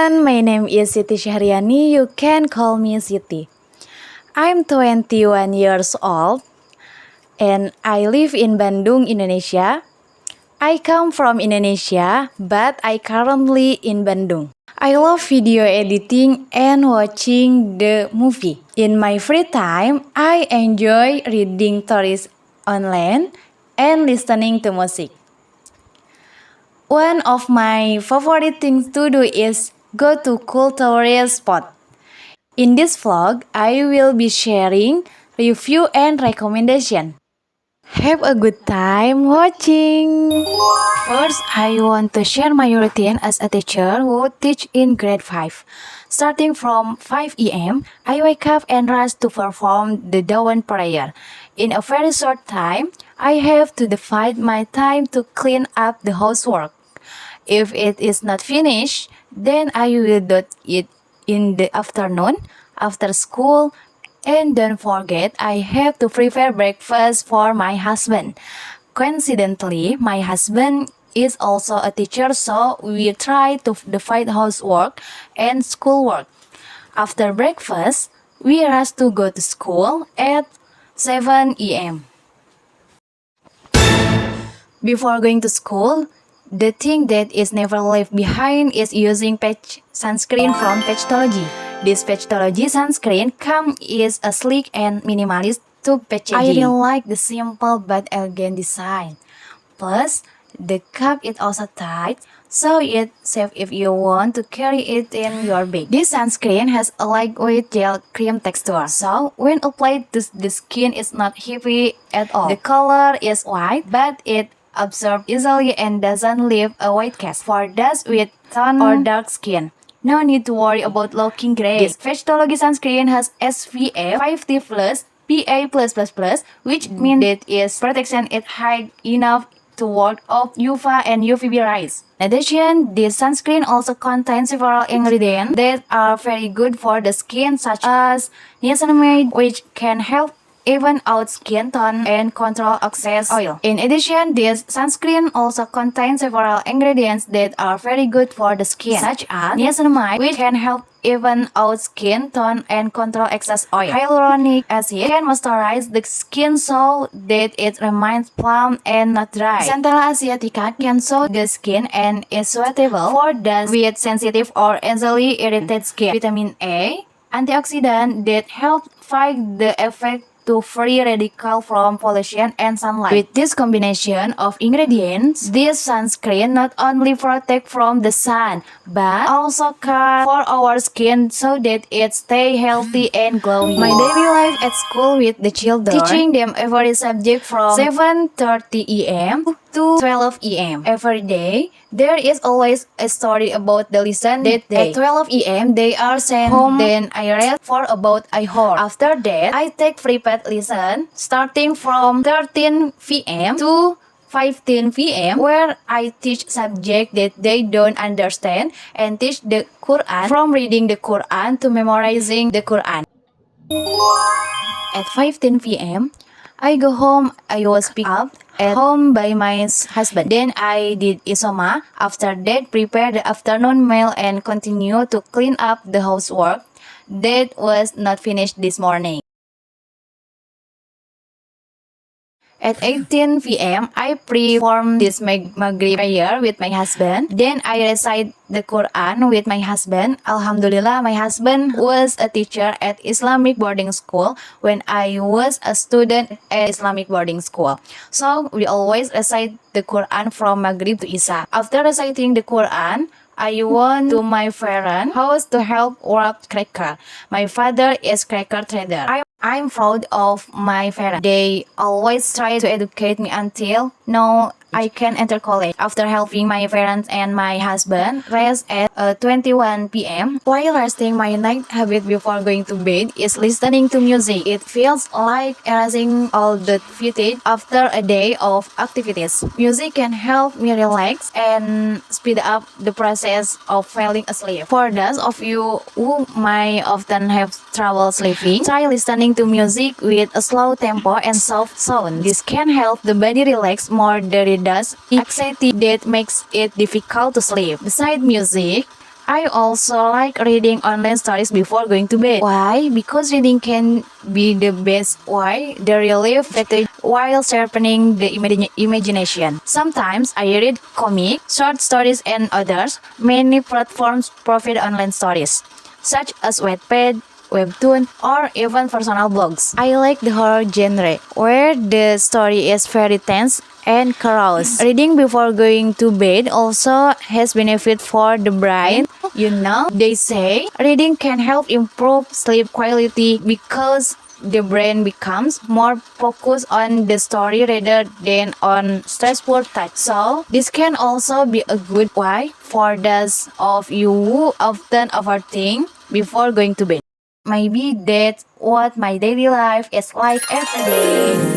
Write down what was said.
everyone, my name is Siti Syahriani. You can call me Siti. I'm 21 years old and I live in Bandung, Indonesia. I come from Indonesia, but I currently in Bandung. I love video editing and watching the movie. In my free time, I enjoy reading stories online and listening to music. One of my favorite things to do is go to cool tourist spot. In this vlog, I will be sharing review and recommendation. Have a good time watching! First, I want to share my routine as a teacher who teach in grade 5. Starting from 5 a.m., I wake up and rush to perform the dawn prayer. In a very short time, I have to divide my time to clean up the housework. If it is not finished, then I will do it in the afternoon, after school, and don't forget I have to prepare breakfast for my husband. Coincidentally, my husband is also a teacher, so we try to divide housework and schoolwork. After breakfast, we rush to go to school at 7 a.m. Before going to school, the thing that is never left behind is using patch sunscreen from Patchology. This Patchology sunscreen comes is a sleek and minimalist tube packaging. I really like the simple but elegant design. Plus, the cup is also tight, so it's safe if you want to carry it in your bag. This sunscreen has a lightweight gel cream texture, so when applied to the skin it's not heavy at all. The color is white, but it absorbs easily and doesn't leave a white cast. For those with tan or dark skin, no need to worry about looking gray. This Patchology sunscreen has SPF 50 plus PA+++, which means that its protection is high enough to ward off UVA and UVB rays. In addition, this sunscreen also contains several ingredients that are very good for the skin, such as niacinamide, which can help even out skin tone and control excess oil. In addition, this sunscreen also contains several ingredients that are very good for the skin, such as niacinamide, which can help even out skin tone and control excess oil. Hyaluronic acid can moisturize the skin so that it remains plump and not dry. Centella asiatica can soothe the skin and is suitable for those with sensitive or easily irritated skin. Vitamin A, antioxidant that help fight the effect to free radical from pollution and sunlight. With this combination of ingredients, this sunscreen not only protect from the sun, but also care for our skin so that it stay healthy and glowing. My daily life at school with the children, teaching them every subject from 7:30 a.m. to 12 a.m. every day. There is always a story about the lesson that day. At 12 a.m. they are sent home, then I read for about a hour. After that, I take prepared lesson starting from 13 p.m. to 15 p.m. where I teach subject that they don't understand and teach the Quran from reading the Quran to memorizing the Quran. At 15 p.m., I go home. I was picked up at home by my husband. Then I did isoma. After that, prepare the afternoon meal and continue to clean up the housework that was not finished this morning. At 18 p.m., I perform this Maghrib prayer with my husband. Then I recite the Quran with my husband. Alhamdulillah, my husband was a teacher at Islamic boarding school when I was a student at Islamic boarding school. So we always recite the Quran from Maghrib to Isha. After reciting the Quran, I went to my parents' house to help wrap cracker. My father is cracker trader. I'm proud of my parents. They always try to educate me until now I can enter college. After helping my parents and my husband rest at 21 p.m. While resting, my night habit before going to bed is listening to music. It feels like erasing all the fatigue after a day of activities. Music can help me relax and speed up the process of falling asleep. For those of you who might often have trouble sleeping, try listening to music with a slow tempo and soft sound. This can help the body relax more than it does anxiety that makes it difficult to sleep. Besides music, I also like reading online stories before going to bed. Why? Because reading can be the best way to relieve fatigue while sharpening the imagination. Sometimes I read comics, short stories, and others. Many platforms provide online stories, such as Wattpad, Webtoon, or even personal blogs. I like the horror genre, where the story is very tense and carouse. Reading before going to bed also has benefit for the brain. You know, they say reading can help improve sleep quality because the brain becomes more focused on the story rather than on stressful tasks. So, this can also be a good way for those of you who often overthink before going to bed. Maybe that's what my daily life is like every day.